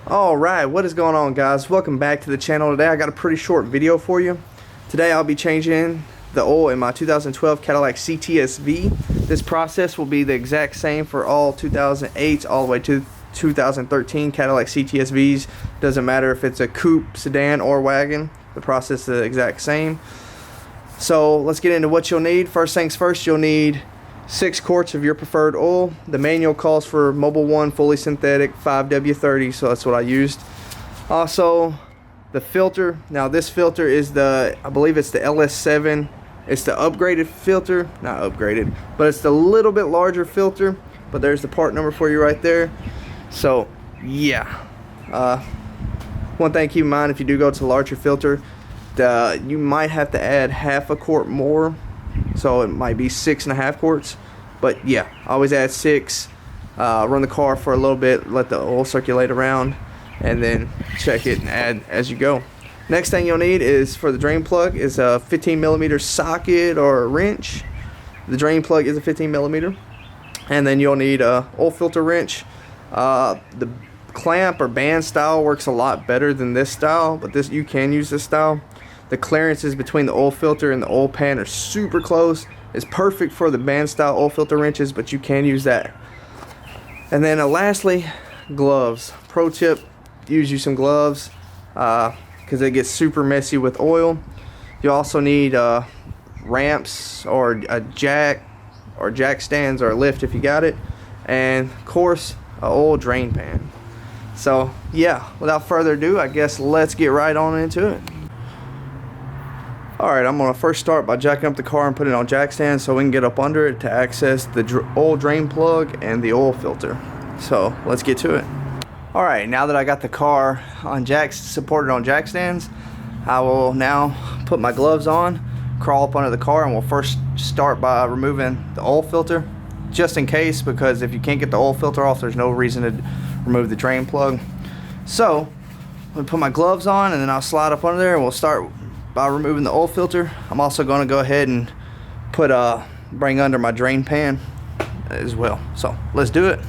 Alright, what is going on, guys? Welcome back to the channel. Today I got a pretty short video for you. Today I'll be changing the oil in my 2012 Cadillac CTS-V. This process will be the exact same for all 2008s all the way to 2013 Cadillac CTS-Vs. Doesn't matter if it's a coupe, sedan, or wagon. The process is the exact same. So let's get into what you'll need. First things first, you'll need 6 quarts of your preferred oil. The manual calls for Mobil 1 fully synthetic 5W30, so that's what I used. Also, the filter. Now this filter is the, I believe it's the LS7. It's the upgraded filter, not upgraded, but it's the little bit larger filter. But there's the part number for you right there. So yeah, one thing to keep in mind, if you do go to the larger filter, you might have to add half a quart more. So it might be 6.5 quarts, but yeah, always add 6. Run the car for a little bit, let the oil circulate around, and then check it and add as you go. Next thing you'll need is, for the drain plug, is a 15mm socket or a wrench. The drain plug is a 15mm, and then you'll need a oil filter wrench. The clamp or band style works a lot better than this style, but you can use this style. The clearances between the oil filter and the oil pan are super close. It's perfect for the band style oil filter wrenches, but you can use that. And then lastly, gloves. Pro tip, use you some gloves because it gets super messy with oil. You also need ramps or a jack or jack stands or a lift if you got it. And of course, an oil drain pan. So yeah, without further ado, I guess let's get right on into it. Alright, I'm going to first start by jacking up the car and putting it on jack stands so we can get up under it to access the oil drain plug and the oil filter. So let's get to it. Alright, now that I got the car on supported on jack stands, I will now put my gloves on, crawl up under the car, and we'll first start by removing the oil filter, just in case, because if you can't get the oil filter off, there's no reason to remove the drain plug. So I'm going to put my gloves on, and then I'll slide up under there, and we'll start by removing the oil filter. I'm also going to go ahead and bring under my drain pan as well. So let's do it.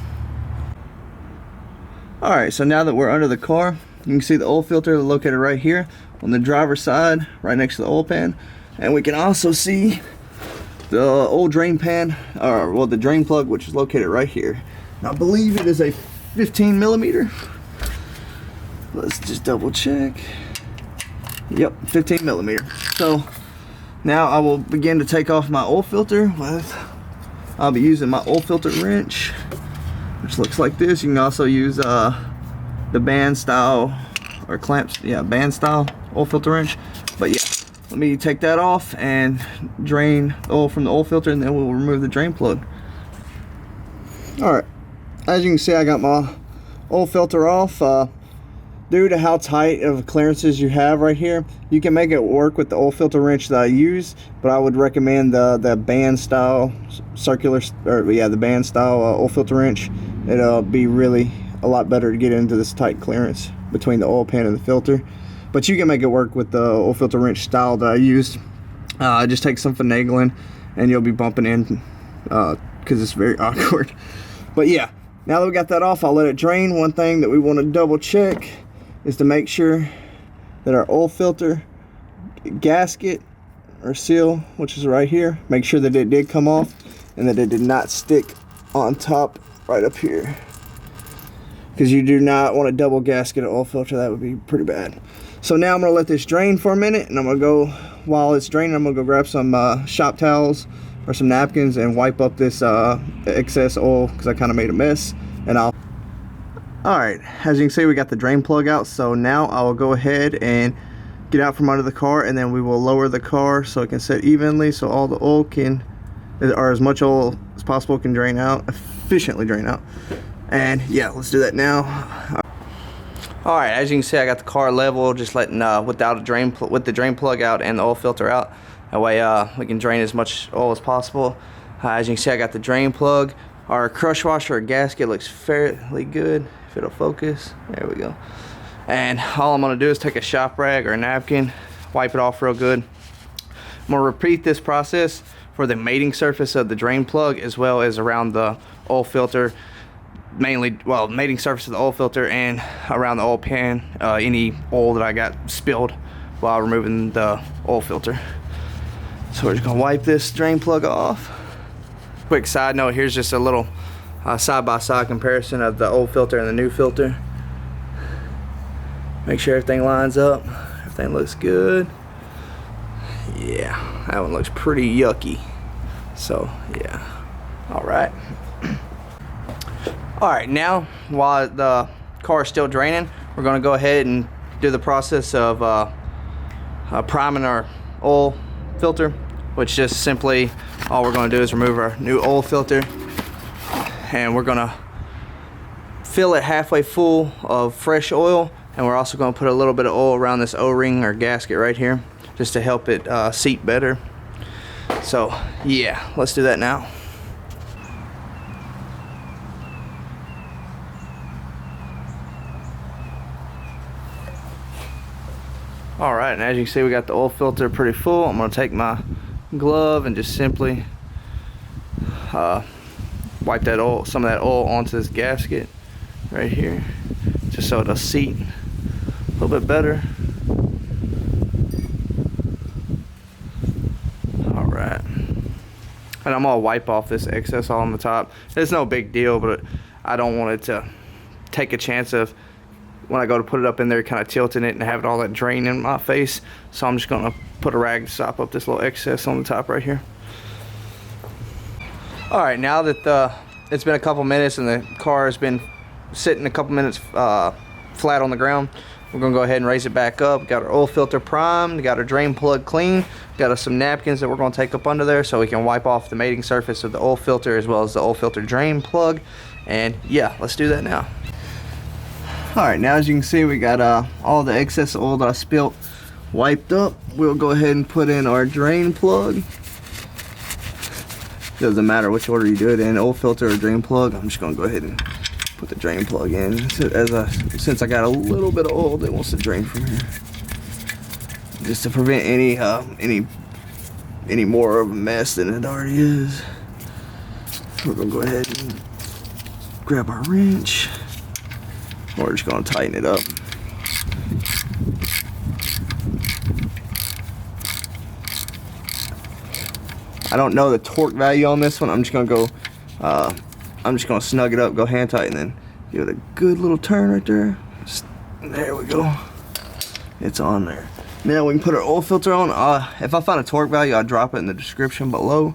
Alright, so now that we're under the car, you can see the oil filter located right here on the driver's side, right next to the oil pan. And we can also see the oil drain pan, or well, the drain plug, which is located right here. Now, I believe it is a 15mm. Let's just double check. Yep, 15mm. So now I will begin to take off my oil filter I'll be using my oil filter wrench, which looks like this. You can also use the band style or clamps, yeah, band style oil filter wrench. But yeah, let me take that off and drain the oil from the oil filter, and then we'll remove the drain plug. Alright, as you can see, I got my oil filter off. Due to how tight of clearances you have right here, you can make it work with the oil filter wrench that I use, but I would recommend the band style the band style oil filter wrench. It'll be really a lot better to get into this tight clearance between the oil pan and the filter. But you can make it work with the oil filter wrench style that I used. Just take some finagling and you'll be bumping in because it's very awkward. But yeah, now that we got that off, I'll let it drain. One thing that we want to double check is to make sure that our oil filter gasket or seal, which is right here, make sure that it did come off and that it did not stick on top right up here, because you do not want a double gasket oil filter. That would be pretty bad. So now I'm going to let this drain for a minute, and I'm going to go, while it's draining, I'm going to go grab some shop towels or some napkins and wipe up this excess oil, because I kind of made a mess. And Alright, as you can see, we got the drain plug out. So now I will go ahead and get out from under the car, and then we will lower the car so it can set evenly, so all the oil or as much oil as possible can drain out, efficiently drain out. And yeah, let's do that now. Alright, as you can see, I got the car level, just letting with the drain plug out and the oil filter out. That way we can drain as much oil as possible. As you can see, I got the drain plug. Our crush washer or gasket looks fairly good, if it'll focus. There we go. And all I'm going to do is take a shop rag or a napkin, wipe it off real good. I'm going to repeat this process for the mating surface of the drain plug as well as around the oil filter. mainly, well, mating surface of the oil filter and around the oil pan, any oil that I got spilled while removing the oil filter. So we're just gonna wipe this drain plug off. Quick side note, here's just a little side-by-side comparison of the old filter and the new filter. Make sure everything lines up, everything looks good. Yeah, that one looks pretty yucky. So yeah, all right. All right, now while the car is still draining, we're gonna go ahead and do the process of priming our oil filter, which just simply all we're going to do is remove our new oil filter, and we're going to fill it halfway full of fresh oil, and we're also going to put a little bit of oil around this O-ring or gasket right here just to help it seat better. So yeah, let's do that now. Alright, and as you can see, we got the oil filter pretty full. I'm going to take my glove and just simply wipe that oil, some of that oil onto this gasket right here, just so it'll seat a little bit better. Alright, and I'm going to wipe off this excess all on the top. It's no big deal, but I don't want it to take a chance of when I go to put it up in there, kind of tilting it and having all that drain in my face. So I'm just gonna put a rag to sop up this little excess on the top right here. All right, now that it's been a couple minutes and the car has been sitting a couple minutes flat on the ground, we're gonna go ahead and raise it back up. Got our oil filter primed, got our drain plug clean, got us some napkins that we're gonna take up under there so we can wipe off the mating surface of the oil filter as well as the oil filter drain plug. And yeah, let's do that now. Alright, now as you can see, we got all the excess oil that I spilt wiped up. We'll go ahead and put in our drain plug. Doesn't matter which order you do it in, oil filter or drain plug. I'm just going to go ahead and put the drain plug in. Since I got a little bit of oil that wants to drain from here. Just to prevent any more of a mess than it already is. We're going to go ahead and grab our wrench. We're just going to tighten it up. I don't know the torque value on this one. I'm just going to go, I'm just going to snug it up, go hand tight, and then give it a good little turn right there. There we go. It's on there. Now we can put our oil filter on. If I find a torque value, I'll drop it in the description below.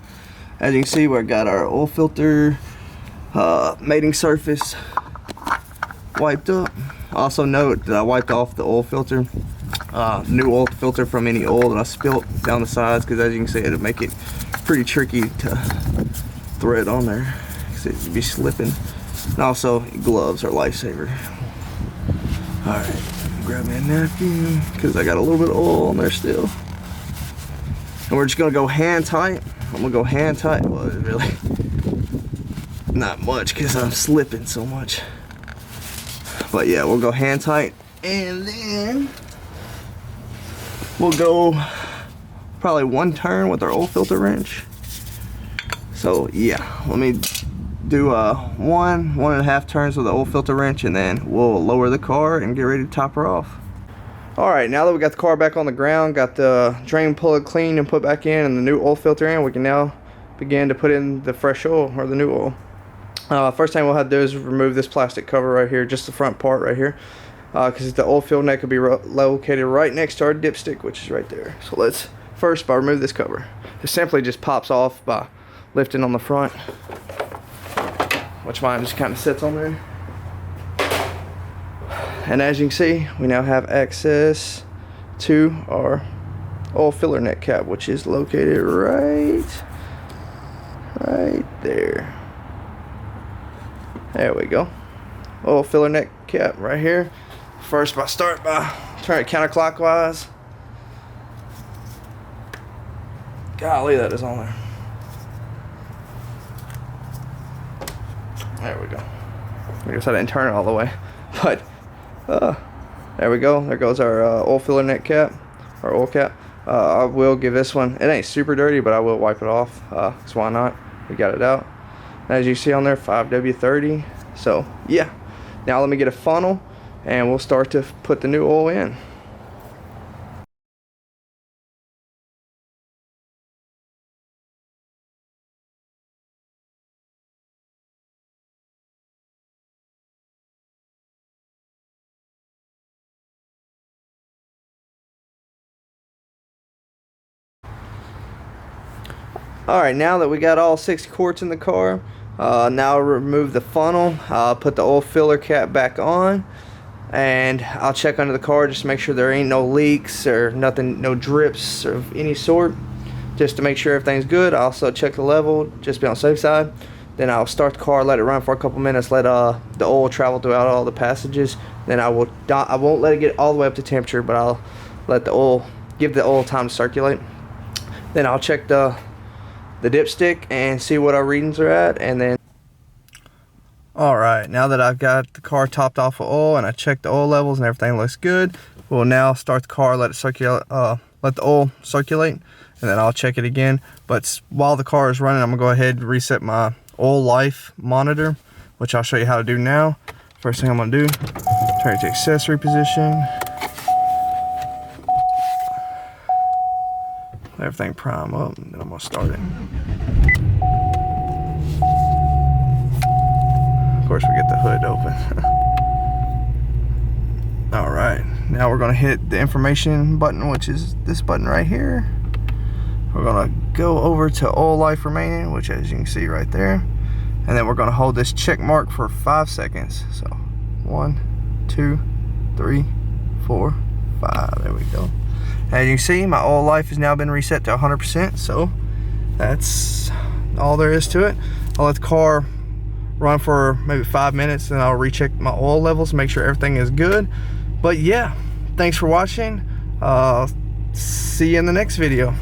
As you can see, we've got our oil filter mating surface wiped up. Also note that I wiped off the oil filter, new oil filter, from any oil that I spilt down the sides, because as you can see, it'll make it pretty tricky to thread on there because it'd be slipping. And also, gloves are a lifesaver. Alright, grab me a napkin because I got a little bit of oil on there still. And we're just gonna go hand tight. I'm gonna go hand tight. Well, it's really not much because I'm slipping so much. But yeah, we'll go hand tight, and then we'll go probably one turn with our oil filter wrench. So yeah, let me do 1.5 turns with the oil filter wrench, and then we'll lower the car and get ready to top her off. Alright, now that we got the car back on the ground, got the drain plug cleaned and put back in and the new oil filter in, we can now begin to put in the fresh oil, or the new oil. First thing we'll have to do is remove this plastic cover right here, just the front part right here, because the oil fill neck will be located right next to our dipstick, which is right there. So let's first remove this cover. It simply just pops off by lifting on the front, which mine just kind of sits on there. And as you can see, we now have access to our oil filler neck cap, which is located right there. There we go. Oil filler neck cap right here. First, start by turning it counterclockwise. Golly, that is on there. There we go. I guess I didn't turn it all the way, but there we go. There goes our oil filler neck cap, our oil cap. I will give this one, it ain't super dirty, but I will wipe it off, because why not? We got it out. As you see on there, 5W30. So yeah, now let me get a funnel and we'll start to put the new oil in. Alright, now that we got all 6 quarts in the car, now I'll remove the funnel, put the oil filler cap back on, and I'll check under the car just to make sure there ain't no leaks or nothing, no drips of any sort, just to make sure everything's good. I'll also check the level, just be on the safe side. Then I'll start the car, let it run for a couple minutes, let the oil travel throughout all the passages. Then I won't let it get all the way up to temperature, but I'll let the oil, give the oil time to circulate. Then I'll check the dipstick and see what our readings are at, and then alright, now that I've got the car topped off with oil and I checked the oil levels and everything looks good, we'll now start the car, let it circulate, let the oil circulate, and then I'll check it again. But while the car is running, I'm gonna go ahead and reset my oil life monitor, which I'll show you how to do now. First thing I'm gonna do, turn it to accessory position, let everything prime up, and then I'm gonna start it. Of course, we get the hood open. All right, now we're gonna hit the information button, which is this button right here. We're gonna go over to oil life remaining, which as you can see right there, and then we're gonna hold this check mark for 5 seconds. So 1, 2, 3, 4, 5. There we go. As you can see, my oil life has now been reset to 100%. So that's all there is to it. I'll let the car run for maybe 5 minutes, and I'll recheck my oil levels, make sure everything is good. But yeah, thanks for watching. See you in the next video.